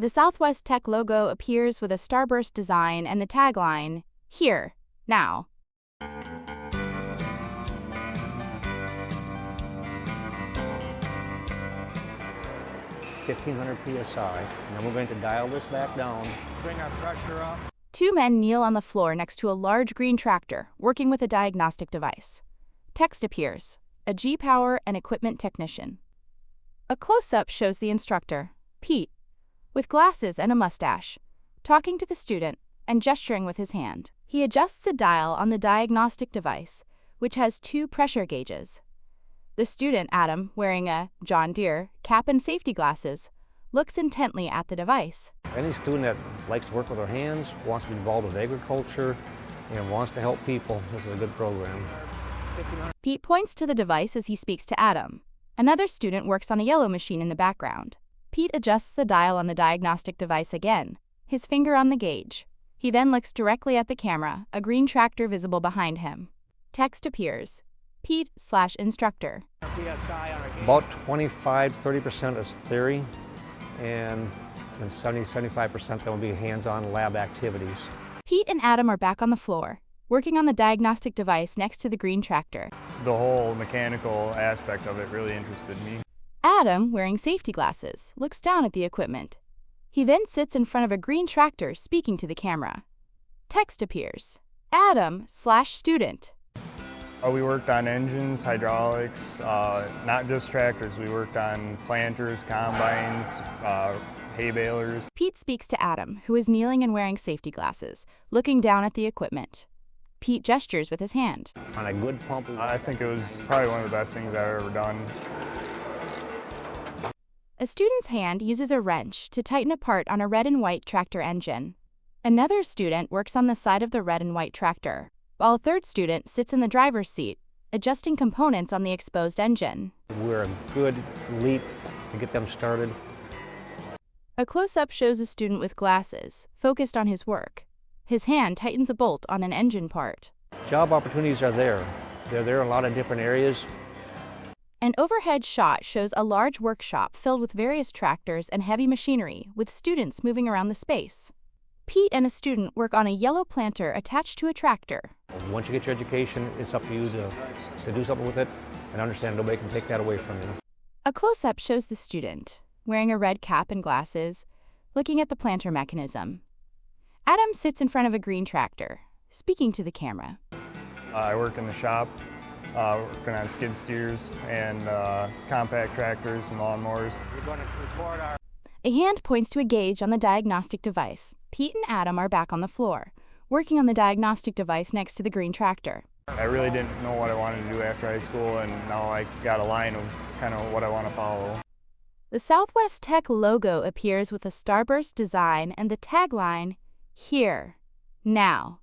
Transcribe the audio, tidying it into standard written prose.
The Southwest Tech logo appears with a starburst design and the tagline, "Here, Now." 1500 psi, and then we're going to dial this back down. Bring our pressure up. Two men kneel on the floor next to a large green tractor, working with a diagnostic device. Text appears, a G-Power and equipment technician. A close-up shows the instructor, Pete, with glasses and a mustache, talking to the student and gesturing with his hand. He adjusts a dial on the diagnostic device, which has two pressure gauges. The student, Adam, wearing a John Deere cap and safety glasses, looks intently at the device. Any student that likes to work with their hands, wants to be involved with agriculture, and wants to help people, this is a good program. Pete points to the device as he speaks to Adam. Another student works on a yellow machine in the background. Pete adjusts the dial on the diagnostic device again, his finger on the gauge. He then looks directly at the camera, a green tractor visible behind him. Text appears, Pete/instructor. About 25-30% is theory, and 70-75% that will be hands-on lab activities. Pete and Adam are back on the floor, working on the diagnostic device next to the green tractor. The whole mechanical aspect of it really interested me. Adam, wearing safety glasses, looks down at the equipment. He then sits in front of a green tractor speaking to the camera. Text appears, Adam/student. We worked on engines, hydraulics, not just tractors. We worked on planters, combines, hay balers. Pete speaks to Adam, who is kneeling and wearing safety glasses, looking down at the equipment. Pete gestures with his hand. On a good pump, I think it was probably one of the best things I've ever done. A student's hand uses a wrench to tighten a part on a red and white tractor engine. Another student works on the side of the red and white tractor, while a third student sits in the driver's seat, adjusting components on the exposed engine. we're a good leap to get them started. A close-up shows a student with glasses, focused on his work. His hand tightens a bolt on an engine part. Job opportunities are there. They're there in a lot of different areas. An overhead shot shows a large workshop filled with various tractors and heavy machinery, with students moving around the space. Pete and a student work on a yellow planter attached to a tractor. Once you get your education, it's up to you to do something with it and understand nobody can take that away from you. A close-up shows the student, wearing a red cap and glasses, looking at the planter mechanism. Adam sits in front of a green tractor, speaking to the camera. I work in the shop, working on skid steers and compact tractors and lawnmowers. We're going to record our... A hand points to a gauge on the diagnostic device. Pete and Adam are back on the floor, working on the diagnostic device next to the green tractor. I really didn't know what I wanted to do after high school, and now I got a line of kind of what I want to follow. The Southwest Tech logo appears with a starburst design and the tagline, "Here, Now."